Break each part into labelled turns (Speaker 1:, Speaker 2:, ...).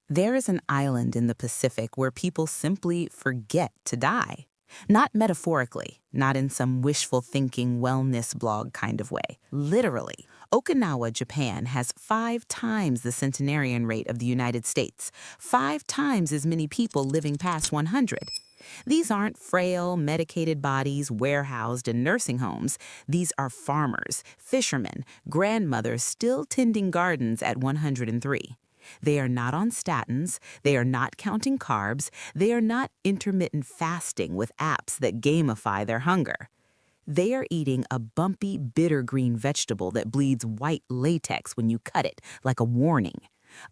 Speaker 1: There is an island in the Pacific where people simply forget to die. Not metaphorically, not in some wishful thinking wellness blog kind of way. Literally, Okinawa, Japan has 5 times the centenarian rate of the United States, 5 times as many people living past 100. These aren't frail, medicated bodies warehoused in nursing homes. These are farmers, fishermen, grandmothers still tending gardens at 103. They are not on statins, they are not counting carbs, they are not intermittent fasting with apps that gamify their hunger. They are eating a bumpy, bitter green vegetable that bleeds white latex when you cut it, like a warning.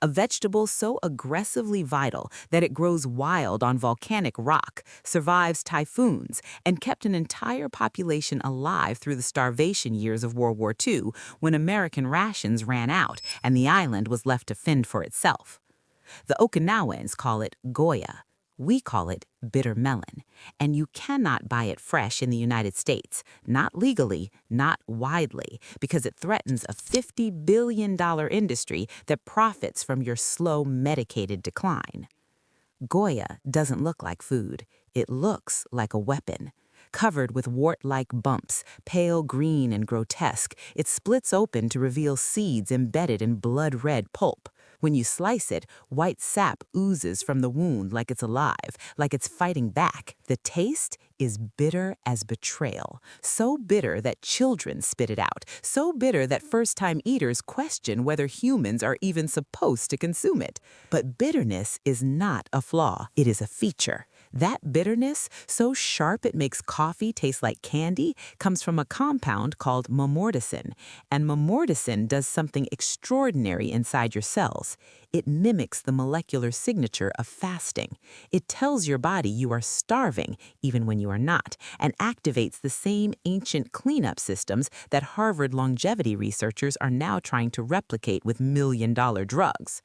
Speaker 1: A vegetable so aggressively vital that it grows wild on volcanic rock, survives typhoons, and kept an entire population alive through the starvation years of World War II when American rations ran out and the island was left to fend for itself. The Okinawans call it Goya. We call it bitter melon, and you cannot buy it fresh in the United States, not legally, not widely, because it threatens a $50 billion industry that profits from your slow medicated decline. Goya doesn't look like food. It looks like a weapon. Covered with wart-like bumps, pale green and grotesque, it splits open to reveal seeds embedded in blood-red pulp. When you slice it, white sap oozes from the wound like it's alive, like it's fighting back. The taste is bitter as betrayal, so bitter that children spit it out, so bitter that first-time eaters question whether humans are even supposed to consume it. But bitterness is not a flaw, it is a feature. That bitterness, so sharp it makes coffee taste like candy, comes from a compound called Momordica, and Momordica does something extraordinary inside your cells. It mimics the molecular signature of fasting. It tells your body you are starving, even when you are not, and activates the same ancient cleanup systems that Harvard longevity researchers are now trying to replicate with million-dollar drugs.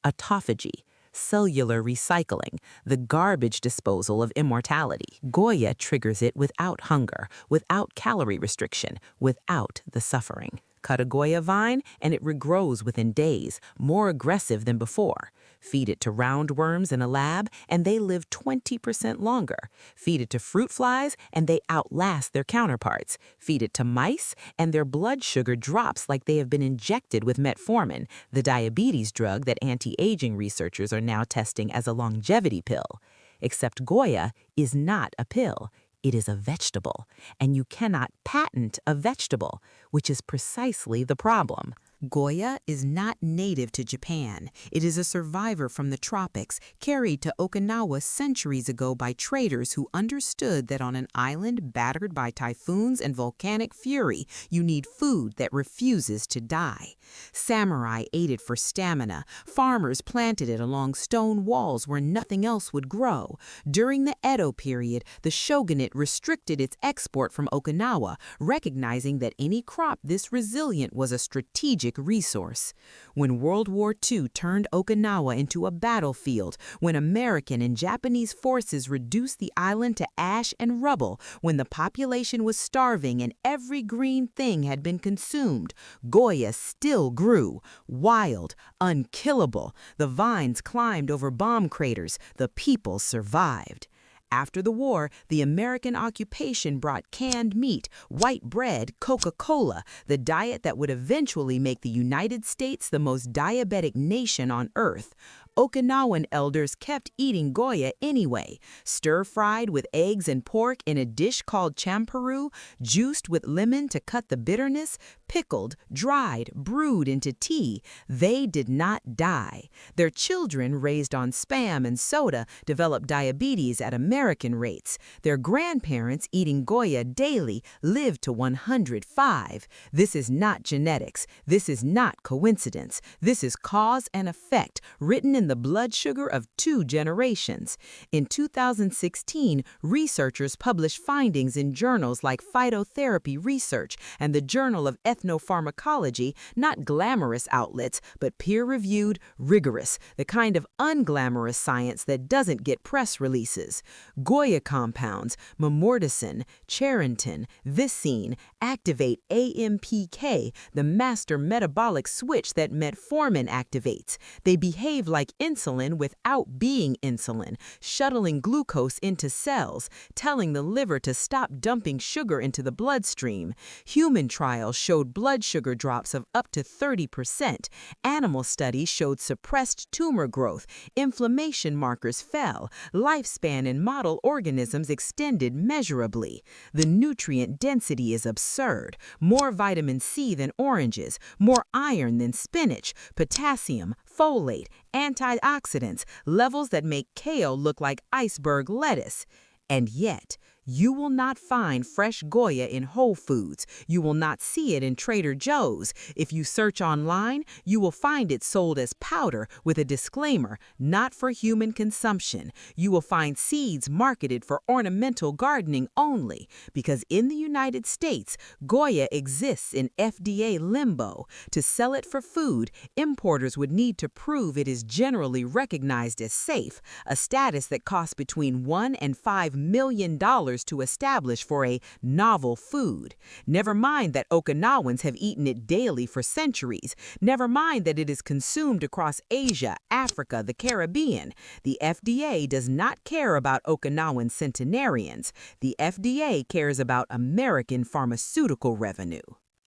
Speaker 1: Autophagy, cellular recycling, the garbage disposal of immortality. Goya triggers it without hunger, without calorie restriction, without the suffering. Cut a Goya vine and it regrows within days, more aggressive than before. Feed it to roundworms in a lab and they live 20% longer. Feed it to fruit flies and they outlast their counterparts. Feed it to mice and their blood sugar drops like they have been injected with metformin, the diabetes drug that anti-aging researchers are now testing as a longevity pill. Except Goya is not a pill. It is a vegetable, and you cannot patent a vegetable, which is precisely the problem. Goya is not native to Japan. It is a survivor from the tropics, carried to Okinawa centuries ago by traders who understood that on an island battered by typhoons and volcanic fury, you need food that refuses to die. Samurai ate it for stamina. Farmers planted it along stone walls where nothing else would grow. During the Edo period, the shogunate restricted its export from Okinawa, recognizing that any crop this resilient was a strategic resource. When World War II turned Okinawa into a battlefield, when American and Japanese forces reduced the island to ash and rubble, when the population was starving and every green thing had been consumed, Goya still grew, wild, unkillable. The vines climbed over bomb craters. The people survived. After the war, the American occupation brought canned meat, white bread, Coca-Cola, the diet that would eventually make the United States the most diabetic nation on earth. Okinawan elders kept eating Goya anyway, stir-fried with eggs and pork in a dish called champaru, juiced with lemon to cut the bitterness, pickled, dried, brewed into tea. They did not die. Their children, raised on Spam and soda, developed diabetes at American rates. Their grandparents, eating Goya daily, lived to 105. This is not genetics. This is not coincidence. This is cause and effect, written in the blood sugar of 2 generations. In 2016, researchers published findings in journals like Phytotherapy Research and the Journal of Ethnopharmacology, not glamorous outlets, but peer-reviewed, rigorous, the kind of unglamorous science that doesn't get press releases. Goya compounds, Momordica, charantia, vicine, activate AMPK, the master metabolic switch that metformin activates. They behave like insulin without being insulin, shuttling glucose into cells, telling the liver to stop dumping sugar into the bloodstream. Human trials showed blood sugar drops of up to 30%. Animal studies showed suppressed tumor growth, inflammation markers fell, lifespan in model organisms extended measurably. The nutrient density is absurd. More vitamin C than oranges, more iron than spinach, potassium, folate, antioxidants, levels that make kale look like iceberg lettuce. And yet, you will not find fresh Goya in Whole Foods. You will not see it in Trader Joe's. If you search online, you will find it sold as powder with a disclaimer, not for human consumption. You will find seeds marketed for ornamental gardening only, because in the United States, Goya exists in FDA limbo. To sell it for food, importers would need to prove it is generally recognized as safe, a status that costs between $1 and $5 million to establish for a novel food. Never mind that Okinawans have eaten it daily for centuries. Never mind that it is consumed across Asia, Africa, the Caribbean. The FDA does not care about Okinawan centenarians. The FDA cares about American pharmaceutical revenue.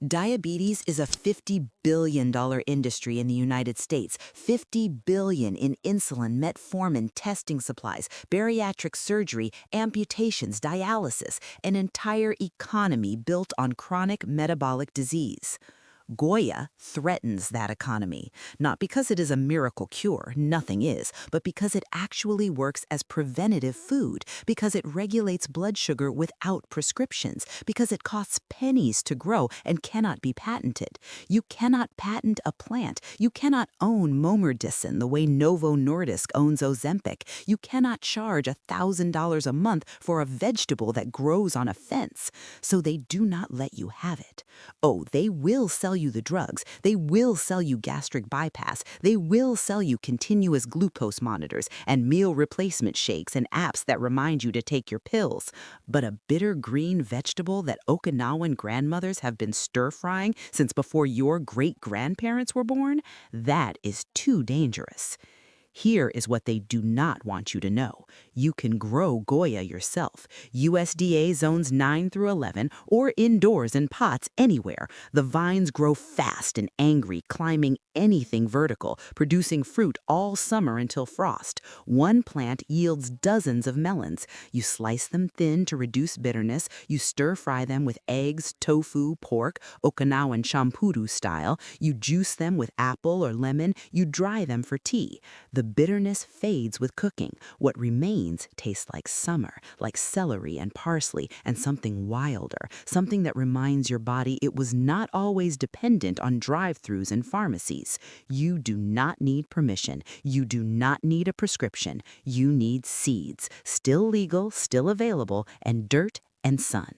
Speaker 1: Diabetes is a $50 billion industry in the United States. $50 billion in insulin, metformin, testing supplies, bariatric surgery, amputations, dialysis, an entire economy built on chronic metabolic disease. Goya threatens that economy, not because it is a miracle cure, nothing is, but because it actually works as preventative food, because it regulates blood sugar without prescriptions, because it costs pennies to grow and cannot be patented. You cannot patent a plant. You cannot own Momordica the way Novo Nordisk owns Ozempic. You cannot charge $1,000 a month for a vegetable that grows on a fence. So they do not let you have it. Oh, they will sell you the drugs. They will sell you gastric bypass. They will sell you continuous glucose monitors and meal replacement shakes and apps that remind you to take your pills. But a bitter green vegetable that Okinawan grandmothers have been stir-frying since before your great-grandparents were born, that is too dangerous. Here is what they do not want you to know. You can grow Goya yourself. USDA zones 9 through 11 or indoors in pots anywhere. The vines grow fast and angry, climbing anything vertical, producing fruit all summer until frost. One plant yields dozens of melons. You slice them thin to reduce bitterness. You stir-fry them with eggs, tofu, pork, Okinawan champuru style. You juice them with apple or lemon. You dry them for tea. The bitterness fades with cooking. What remains tastes like summer, like celery and parsley, and something wilder, something that reminds your body it was not always dependent on drive-thrus and pharmacies. You do not need permission. You do not need a prescription. You need seeds, still legal, still available, and dirt and sun.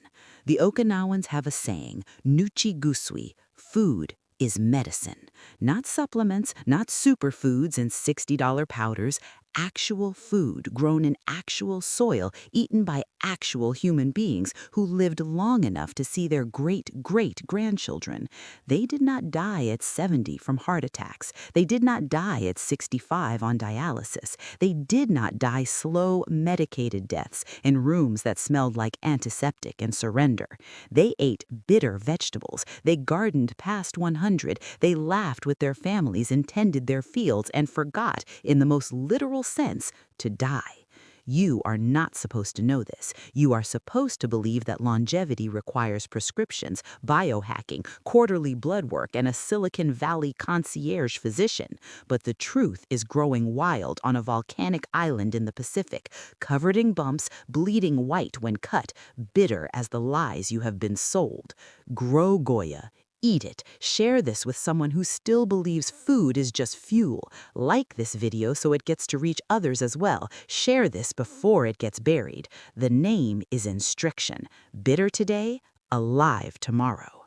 Speaker 1: The Okinawans have a saying, "Nuchi gusui," food is medicine. Not supplements, not superfoods and $60 powders, actual food grown in actual soil, eaten by actual human beings who lived long enough to see their great-great-grandchildren. They did not die at 70 from heart attacks. They did not die at 65 on dialysis. They did not die slow, medicated deaths in rooms that smelled like antiseptic and surrender. They ate bitter vegetables. They gardened past 100. They laughed with their families and tended their fields and forgot, in the most literal sense, to die. You are not supposed to know this. You are supposed to believe that longevity requires prescriptions, biohacking, quarterly blood work, and a Silicon Valley concierge physician. But the truth is growing wild on a volcanic island in the Pacific, covered in bumps, bleeding white when cut, bitter as the lies you have been sold. Grow Goya. Eat it. Share this with someone who still believes food is just fuel. Like this video so it gets to reach others as well. Share this before it gets buried. The name is instruction. Bitter today, alive tomorrow.